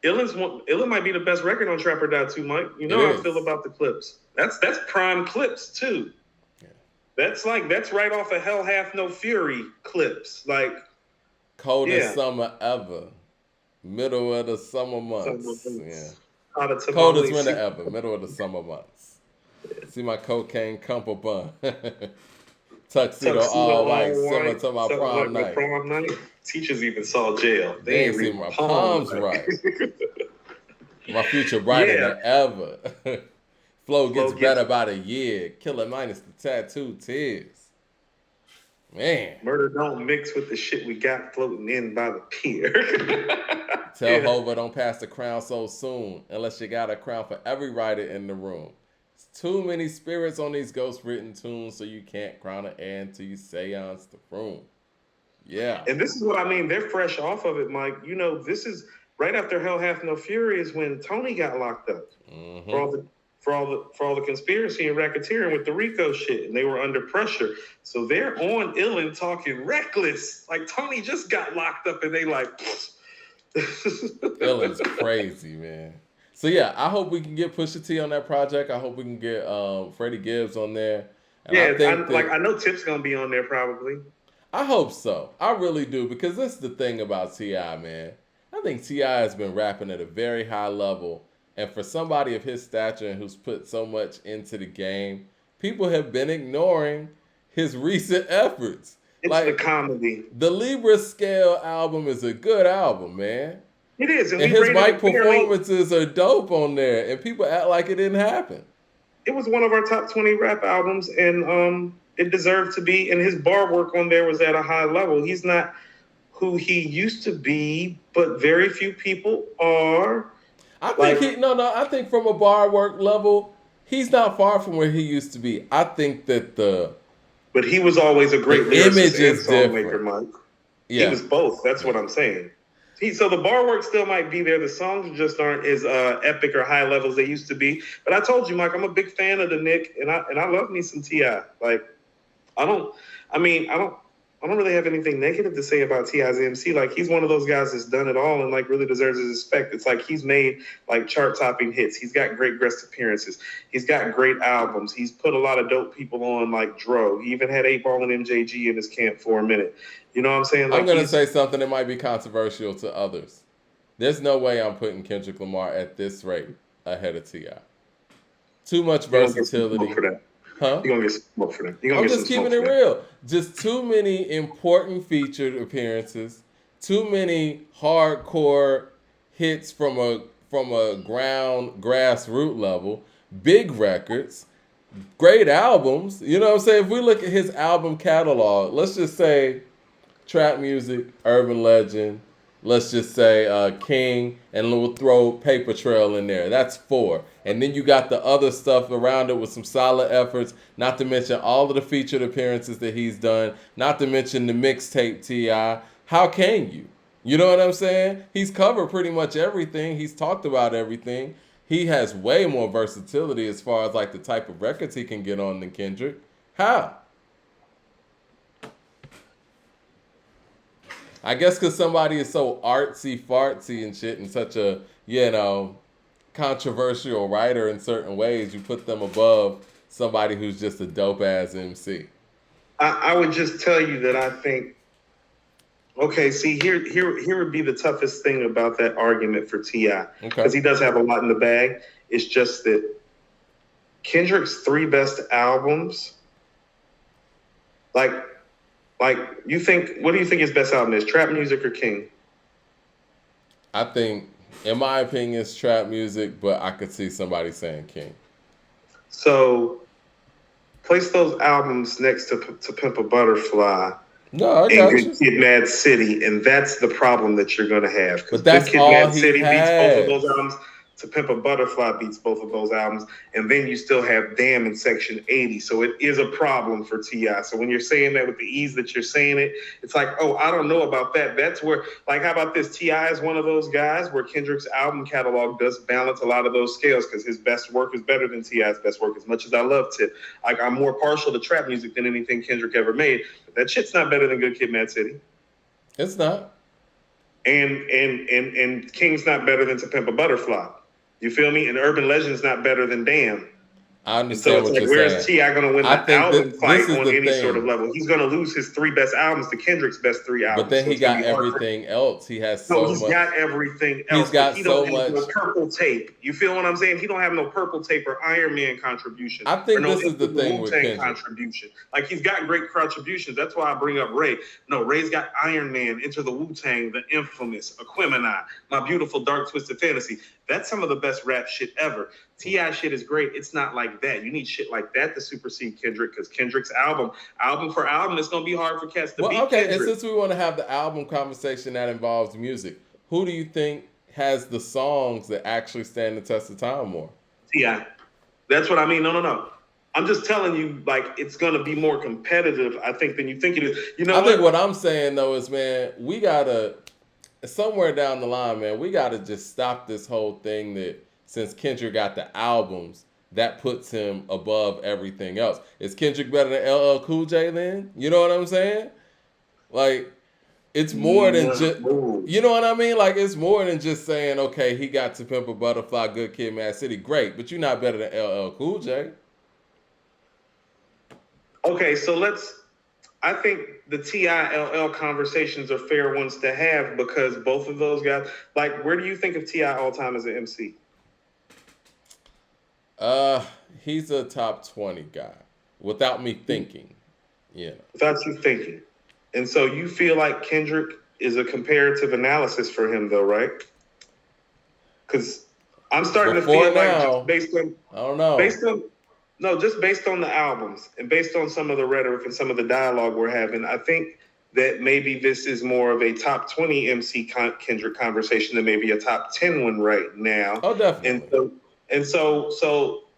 Illin might be the best record on Trap or Die too, Mike. You It know how I feel is. about the clips. That's prime clips too. Yeah. That's right off of Hell Hath No Fury clips. Like, Coldest yeah. summer ever. Middle of the summer Some of months. Yeah. it's How the Coldest tamale winter see. ever. Middle of the summer months. See my cocaine cumper bun. Tuxedo Tuxedo all white, all similar white, to my something prom like my night. prom night. Teachers even saw jail. They They ain't ain't seen read my my palm palms tonight. right. My future brighter Yeah. than ever. Flow gets Flo gets better by the year. Killer minus the tattoo tears. Man. murder don't mix with the shit we got floating in by the pier. Tell Yeah. Hova don't pass the crown so soon unless you got a crown for every writer in the room. It's too many spirits on these ghost written tunes, so you can't crown an heir until you seance the room. Yeah. And this is what I mean. They're fresh off of it, Mike. You know, this is right after Hell Hath No Fury is when Tony got locked up for Mm-hmm. all the conspiracy and racketeering with the Rico shit, and they were under pressure. So they're on Illin talking reckless. Like Tony just got locked up, and they like. Illin's crazy, man. So yeah, I hope we can get Pusha T on that project. I hope we can get Freddie Gibbs on there. And I Yeah, think that I know Tip's gonna be on there probably. I hope so. I really do because this is the thing about T.I., man. I think T.I. has been rapping at a very high level. And for somebody of his stature and who's put so much into the game, people have been ignoring his recent efforts. It's the Like, comedy. the Libra Scale album is a good album, man. It is, and And he his rated mic it fairly. performances are dope on there. And people act like it didn't happen. It was one of our top 20 rap albums, and it deserved to be. And his bar work on there was at a high level. He's not who he used to be, but very few people are. I think Like, he no, I think from a bar work level, he's not far from where he used to be. I think that but he was always a great the image lyricist and is songmaker, different. Mike. He Yeah. was both. That's what I'm saying. So the bar work still might be there. The songs just aren't as epic or high level as they used to be. But I told you, Mike, I'm a big fan of the Nick, and I love me some Ti. Like, I don't. I mean, I don't really have anything negative to say about Ti's MC. Like, he's one of those guys that's done it all and like really deserves his respect. It's like he's made like chart topping hits. He's got great guest appearances. He's got great albums. He's put a lot of dope people on like Dro. He even had 8 Ball and MJG in his camp for a minute. You know what I'm saying? I'm Like, gonna say something that might be controversial to others. There's no way I'm putting Kendrick Lamar at this rate ahead of Ti. Too much you're gonna get some smoke versatility, for that. huh? You're gonna get some smoke for that. You're gonna I'm get some just smoke keeping it for that. real. Just too many important featured appearances, too many hardcore hits from a ground grassroots level, big records, great albums. You know what I'm saying? If we look at his album catalog, let's just say trap music, urban legend. Let's just say King, and we'll throw Paper Trail in there. That's 4. And then you got the other stuff around it with some solid efforts, not to mention all of the featured appearances that he's done, not to mention the mixtape T.I. How can you? You know what I'm saying? He's covered pretty much everything. He's talked about everything. He has way more versatility as far as like the type of records he can get on than Kendrick. How? I guess because somebody is so artsy fartsy and shit and such a, controversial writer in certain ways, you put them above somebody who's just a dope ass MC. I would just tell you that I think. Okay, see, here would be the toughest thing about that argument for Ti, Okay. because he does have a lot in the bag. It's just that Kendrick's 3 best albums, like you think, what do you think his best album is? Trap Music or King? I think, in my opinion, it's trap music, but I could see somebody saying King. So place those albums next to Pimp a Butterfly No, I and got Good you. Kid, Mad City, and that's the problem that you're going to have. Because But that's Good Kid, all Mad he City beats both of those has. albums. To Pimp a Butterfly beats both of those albums, and then you still have Damn in Section 80. So it is a problem for Ti. So when you're saying that with the ease that you're saying it, it's like, oh, I don't know about that. That's where, like, how about this? Ti is one of those guys where Kendrick's album catalog does balance a lot of those scales because his best work is better than Ti's best work. As much as I love Tip, like, I'm more partial to trap music than anything Kendrick ever made. But that shit's not better than Good Kid, Mad City. It's not. and King's not better than To Pimp a Butterfly. You feel me? And Urban Legend's not better than Damn. I And so understand it's what like, you're where's saying. T.I. going to win I the think album that fight this is on the any sort of thing. level? He's going to lose his 3 best albums to Kendrick's best 3 But albums. then So he it's going to got be hard for. everything else. He has No, so he's much. got everything He's else, but got he so don't have much. no purple tape. You feel what I'm saying? He don't have no purple tape or Iron Man contribution I or think no this is the thing with Wu-Tang Kendrick. contribution. Like, he's got great contributions. That's why I bring up Ray. No, Ray's got Iron Man, Into the Wu-Tang, The Infamous, Aquemini, My Beautiful Dark Twisted Fantasy. That's some of the best rap shit ever. T.I. shit is great. It's not like that. You need shit like that to supersede Kendrick, because Kendrick's album for album, it's going to be hard for cats to beat Okay, Kendrick. and since we want to have the album conversation that involves music, who do you think has the songs that actually stand the test of time more? T.I. That's what I mean. No. I'm just telling you, like, it's going to be more competitive, I think, than you think it is. You know, I think what I'm saying, though, is, man, we got to, somewhere down the line, man, we got to just stop this whole thing that since Kendrick got the albums, that puts him above everything else. Is Kendrick better than LL Cool J then? You know what I'm saying? Like, it's more than just, you know what I mean? Like, it's more than just saying, okay, he got To Pimp a Butterfly, Good Kid, Mad City, great, but you're not better than LL Cool J. Okay, so I think the T.I.LL conversations are fair ones to have, because both of those guys, like, where do you think of T.I. all time as an MC? He's a top 20 guy without me thinking, Without you thinking. And so you feel like Kendrick is a comparative analysis for him, though, right? Because I'm starting Before to feel now, like, just based on, I don't know. just based on the albums and based on some of the rhetoric and some of the dialogue we're having, I think that maybe this is more of a top 20 MC Kendrick conversation than maybe a top 10 one right now. Oh, definitely.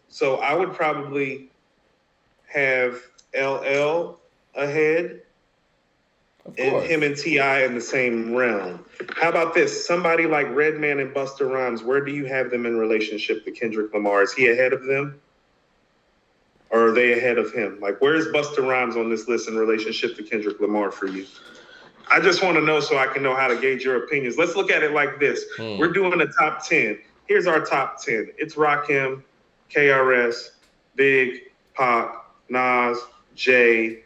So I would probably have LL ahead, and him and T.I. in the same realm. How about this? Somebody like Redman and Busta Rhymes, where do you have them in relationship to Kendrick Lamar? Is he ahead of them? Or are they ahead of him? Like, where's Busta Rhymes on this list in relationship to Kendrick Lamar for you? I just want to know so I can know how to gauge your opinions. Let's look at it like this. We're doing a top 10. Here's our top 10. It's Rakim, KRS, Big, Pop, Nas, Jay,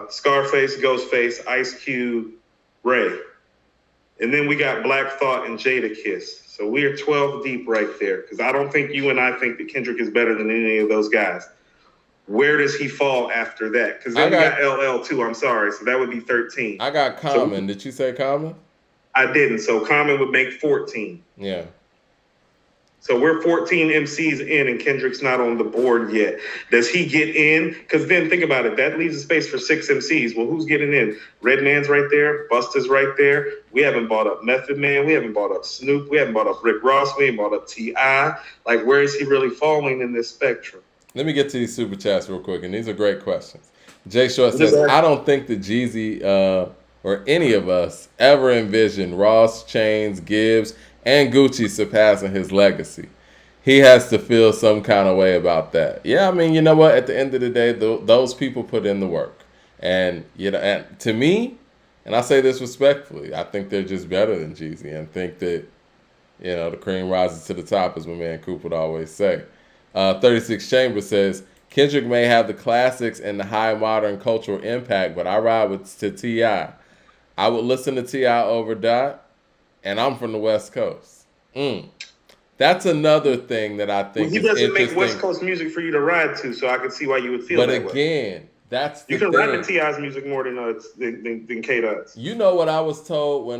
Scarface, Ghostface, Ice Cube, Ray. And then we got Black Thought and Jadakiss. So we are 12 deep right there, because I don't think you and I think that Kendrick is better than any of those guys. Where does he fall after that? Because then we got LL too. I'm sorry. So that would be 13. I got Common. Did you say Common? I didn't. So Common would make 14. Yeah. So we're 14 MCs in, and Kendrick's not on the board yet. Does he get in? Because then think about it. That leaves a space for 6 MCs. Well, who's getting in? Redman's right there. Busta's right there. We haven't bought up Method Man. We haven't bought up Snoop. We haven't bought up Rick Ross. We haven't bought up T.I. Like, where is he really falling in this spectrum? Let me get to these super chats real quick, and these are great questions. Jay Short says, I don't think that Jeezy or any of us ever envisioned Ross, Chains, Gibbs, and Gucci surpassing his legacy. He has to feel some kind of way about that. Yeah, I mean, you know what? At the end of the day, those people put in the work. And, and to me, and I say this respectfully, I think they're just better than Jeezy, and think that, the cream rises to the top, as my man Coop would always say. 36 Chambers says, Kendrick may have the classics and the high modern cultural impact, but I ride to T.I. I would listen to T.I. over Dot, and I'm from the West Coast. That's another thing that I think he doesn't make West Coast music for you to ride to, so I can see why you would feel that way. But again, that's the thing. You can ride to T.I.'s music more than K does. You know what I was told when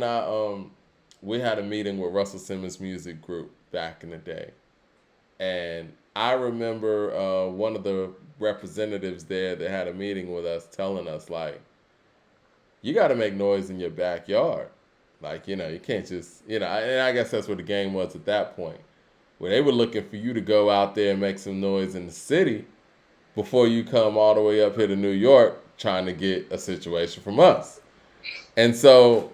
we had a meeting with Russell Simmons Music Group back in the day, and I remember one of the representatives there that had a meeting with us telling us, like, you got to make noise in your backyard. Like, you can't just, and I guess that's what the game was at that point, where they were looking for you to go out there and make some noise in the city before you come all the way up here to New York trying to get a situation from us. And so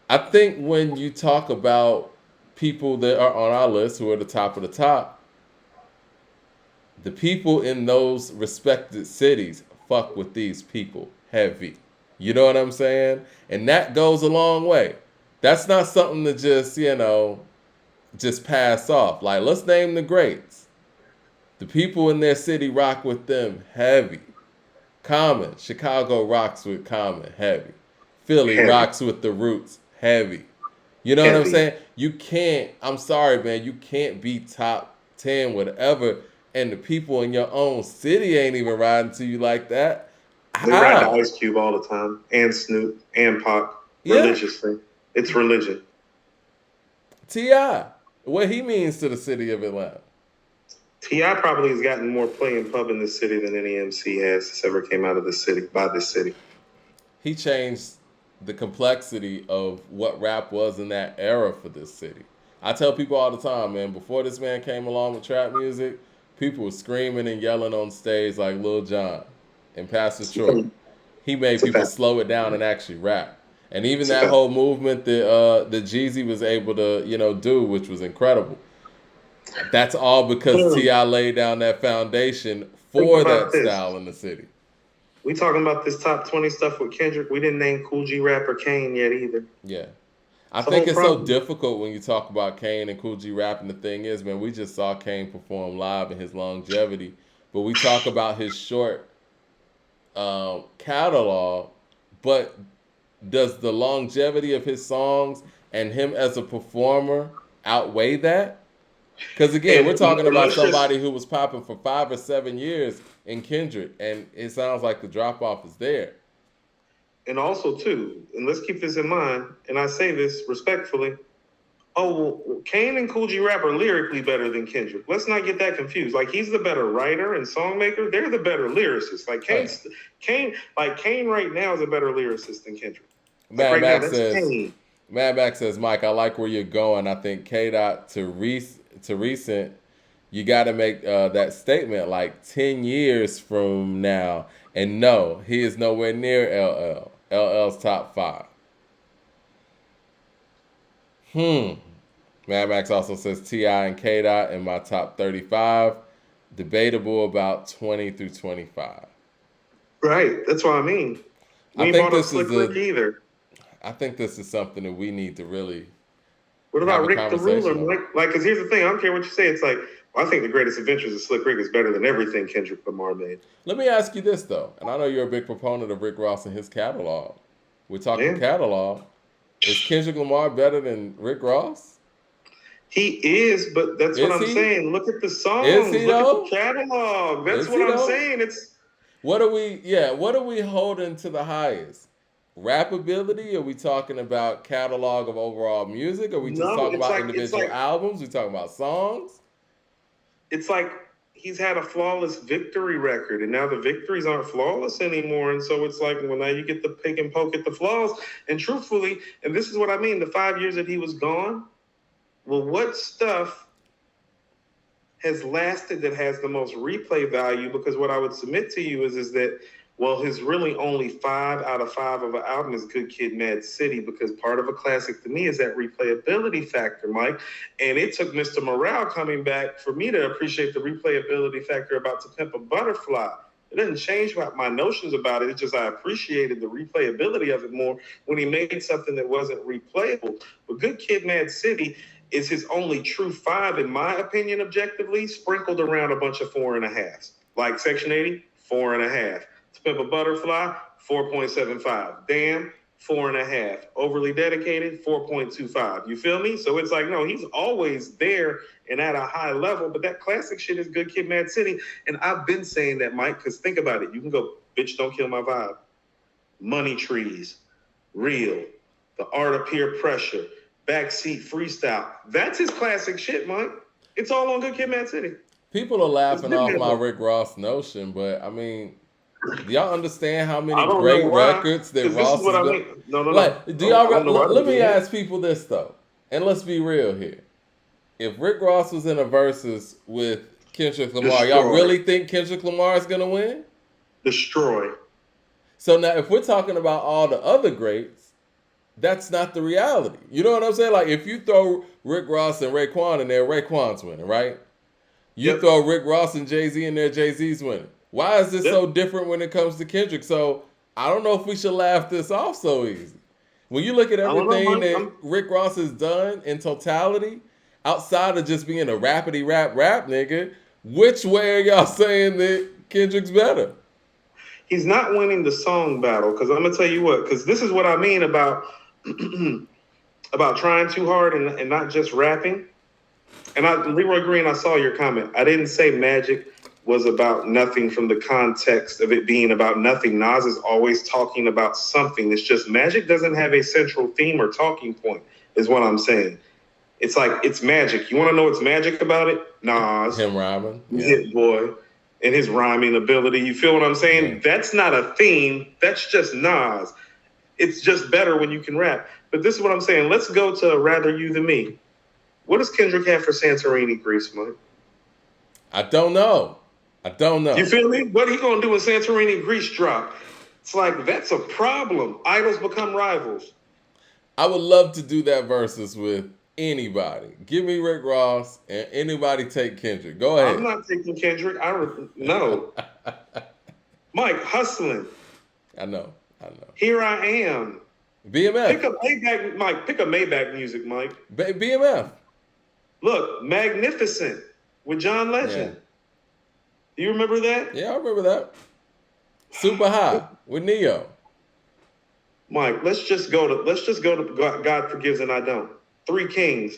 I think when you talk about people that are on our list who are the top of the top, the people in those respected cities fuck with these people heavy. You know what I'm saying? And that goes a long way. That's not something to just, just pass off. Like, let's name the greats. The people in their city rock with them heavy. Common, Chicago rocks with Common heavy. Philly Heavy, rocks with the Roots heavy. You know what I'm heavy. saying? You can't, I'm sorry, man, you can't be top 10, whatever, and the people in your own city ain't even riding to you like that. They ride to How? Ice Cube all the time, and Snoop, and Pac, Yeah, religiously. It's religion. T.I. What he means to the city of Atlanta. T.I. probably has gotten more play in pub in this city than any MC has that's ever came out of this city, by this city. He changed the complexity of what rap was in that era for this city. I tell people all the time, man, before this man came along with trap music, people were screaming and yelling on stage like Lil Jon and Pastor Troy. He made It's a people fact. slow it down and actually rap. And even It's a that fact. whole movement that Jeezy was able to, do, which was incredible. That's all because T.I. laid down that foundation Think for about that this. style in the city. We talking about this top 20 stuff with Kendrick. We didn't name Cool G Rap or Kane yet either. Yeah. I It's a think whole it's so problem. difficult when you talk about Kane and Cool G Rap, and the thing is, man, we just saw Kane perform live and his longevity, but we talk about his short catalog, but does the longevity of his songs and him as a performer outweigh that? Because again, we're talking And about let's just somebody who was popping for 5 or 7 years in Kendrick, and it sounds like the drop off is there. and also too, and let's keep this in mind, and I say this respectfully. Oh, well, Kane and Cool G Rap are lyrically better than Kendrick. Let's not get that confused. Like he's the better writer and songmaker. They're the better lyricists. Like Oh, yeah. Kane right now is a better lyricist than Kendrick. Like Mad right now, Max that's says, Kane. Mad Max says, Mike, I like where you're going. I think K Dot to recent, you got to make that statement like 10 years from now. And no, he is nowhere near LL. LL's top five. Mad Max also says T.I. and K Dot in my top 35. Debatable about 20 through 25. Right. That's what I mean. I We ain't think bought up this Slick is Rick a either. I think this is something that we need to really What have about a Rick the Ruler, conversation on. Mike? Like, because here's the thing. I don't care what you say. It's like, well, I think the greatest adventures of Slick Rick is better than everything Kendrick Lamar made. Let me ask you this though, and I know you're a big proponent of Rick Ross and his catalog. We're talking Yeah. catalog. Is Kendrick Lamar better than Rick Ross? He is, but that's what Is I'm he? saying. Look at the Is songs. he Look at the though? catalog. That's Is what he I'm though? saying. It's What are we holding to the highest? Rappability? Are we talking about catalog of overall music? Are we just no. talking about individual albums? We talking about songs? It's like he's had a flawless victory record, and now the victories aren't flawless anymore. And so it's like, well, now you get the pick and poke at the flaws. And truthfully, and this is what I mean: the 5 years that he was gone. Well, what stuff has lasted that has the most replay value? Because what I would submit to you is that, well, his really only 5 out of 5 of an album is Good Kid, Mad City, because part of a classic to me is that replayability factor, Mike. And it took Mr. Morale coming back for me to appreciate the replayability factor about To Pimp a Butterfly. It didn't change my notions about it. It's just I appreciated the replayability of it more when he made something that wasn't replayable. But Good Kid, Mad City is his only true 5, in my opinion, objectively, sprinkled around a bunch of 4.5s. Like Section 80, 4.5. To Pimp a Butterfly, 4.75. Damn, 4.5. Overly Dedicated, 4.25. You feel me? So it's like, no, he's always there and at a high level, but that classic shit is Good Kid, Mad City. And I've been saying that, Mike, because think about it. You can go, Bitch, Don't Kill My Vibe, Money Trees, Real, The Art of Peer Pressure, Backseat Freestyle. That's his classic shit, Mike. It's all on Good Kid, Mad City. People are laughing off my Rick Ross notion, but I mean, do y'all understand how many I don't great know why. records that Because this Ross is what has I been? mean. No. Like, do I y'all? don't know why Let they me do ask people this though, and let's be real here. If Rick Ross was in a versus with Kendrick Lamar, y'all Destroy. really think Kendrick Lamar is gonna win? Destroy. So now, if we're talking about all the other greats, that's not the reality. You know what I'm saying? Like, if you throw Rick Ross and Raekwon in there, Raekwon's winning, right? You Yep. throw Rick Ross and Jay-Z in there, Jay-Z's winning. Why is this Yep. so different when it comes to Kendrick? So I don't know if we should laugh this off so easy. When you look at I don't know, everything Mike. that Rick Ross has done in totality, outside of just being a rappity rap nigga, which way are y'all saying that Kendrick's better? He's not winning the song battle because I'm gonna tell you what. Because this is what I mean about about trying too hard and not just rapping. And Leroy Green, I saw your comment. I didn't say Magic was about nothing from the context of it being about nothing. Nas is always talking about something. It's just Magic doesn't have a central theme or talking point, is what I'm saying. It's like, it's magic. You want to know what's magic about it? Nas. Him rhyming. Yeah. Hit Boy. And his rhyming ability. You feel what I'm saying? Yeah. That's not a theme. That's just Nas. It's just better when you can rap. But this is what I'm saying. Let's go to Rather You Than Me. What does Kendrick have for Santorini, Grease, Mike? I don't know. You feel me? What are he going to do when Santorini Grease drop? It's like, that's a problem. Idols become rivals. I would love to do that versus with anybody. Give me Rick Ross and anybody take Kendrick. Go ahead. I'm not taking Kendrick. No. Mike, Hustling. I know. Here I Am. BMF. Pick a Maybach, Mike. Pick a Maybach music, Mike. BMF. Look, Magnificent with John Legend. Do you remember that? Yeah, I remember that. Super High with Neo. Mike, let's just go to God Forgives and I Don't. Three Kings,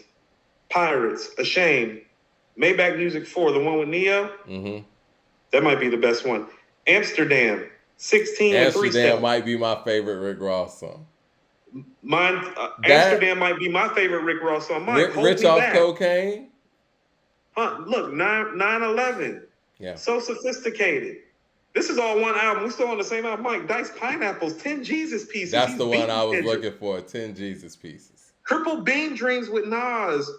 Pirates, Ashamed, Maybach Music 4, the one with Neo. Mm-hmm. That might be the best one. Amsterdam, 16 and 3 Amsterdam might be my favorite Rick Ross song. Amsterdam might be my favorite Rick Ross song. Mike, Rich off cocaine. Look, 9/11. Yeah. So Sophisticated. This is all one album. We're still on the same album. Mike, Diced Pineapples, 10 Jesus Pieces. That's the one I was looking for, 10 Jesus Pieces. Crippled Bean Dreams with Nas.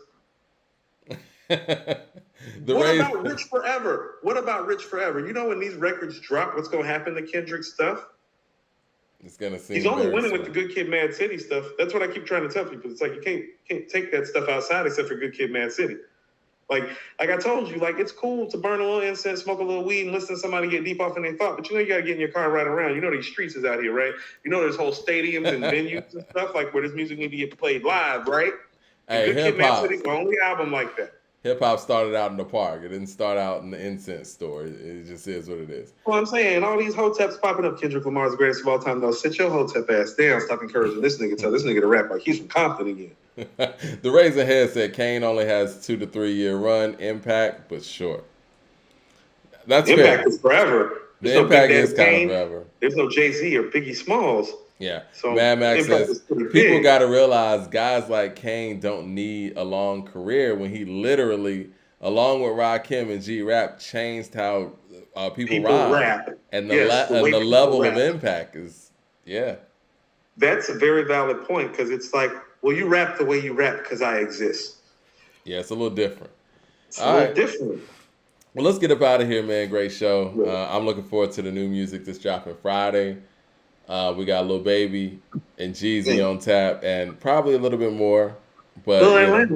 What about Rich Forever? What about Rich Forever? You know when these records drop, what's going to happen to Kendrick's stuff? It's going to seem He's only winning with the Good Kid, Mad City stuff. That's what I keep trying to tell people. It's like you can't take that stuff outside except for Good Kid, Mad City. Like I told you, like it's cool to burn a little incense, smoke a little weed, and listen to somebody get deep off in their thought. But you know you gotta get in your car and ride around. You know these streets is out here, right? You know there's whole stadiums and venues and stuff like where this music need to get played live, right? Hey, Good Kid, Mad City's the only album like that. Hip hop started out in the park. It didn't start out in the incense store. It just is what it is. Well, I'm saying all these hoteps popping up. Kendrick Lamar's the greatest of all time. Though, sit your hotep ass down. Stop encouraging this nigga. Tell this nigga to rap like he's from Compton again. The Razor Head said Kane only has 2 to 3 year run. Impact, but short. That's Impact fair. Is forever. The There's Impact no is kind of forever. There's no Jay-Z or Biggie Smalls. Yeah. So Mad Max says people got to realize guys like Kane don't need a long career when he literally, along with Rakim and G-Rap, changed how people rap. And the level of impact is, That's a very valid point because it's like, well, you rap the way you rap because I exist. Yeah, it's a little different. It's a little different. Well, let's get up out of here, man. Great show. I'm looking forward to the new music that's dropping Friday. We got Lil Baby and Jeezy on tap and probably a little bit more. But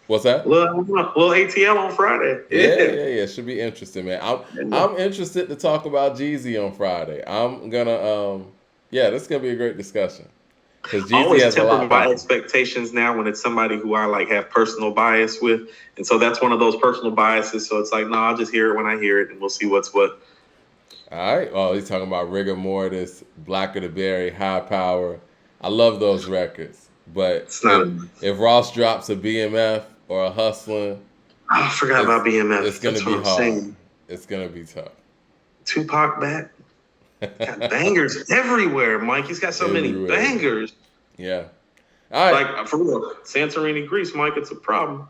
what's that? Little ATL on Friday. Yeah. Should be interesting, man. I'm interested to talk about Jeezy on Friday. I'm gonna this is gonna be a great discussion. Because Jeezy has a lot of my expectations now when it's somebody who I like have personal bias with, and so that's one of those personal biases. So it's like, no, I'll just hear it when I hear it, and we'll see what's what. All right. Well, he's talking about Rigor Mortis, Blacker the Berry, High Power. I love those records, but if Ross drops a BMF or a Hustlin', I forgot about BMF. It's gonna be hard. It's gonna be tough. Tupac back. Got bangers everywhere, Mike. He's got so many bangers. Yeah. All right. Like, for real, Santorini Grease, Mike, it's a problem.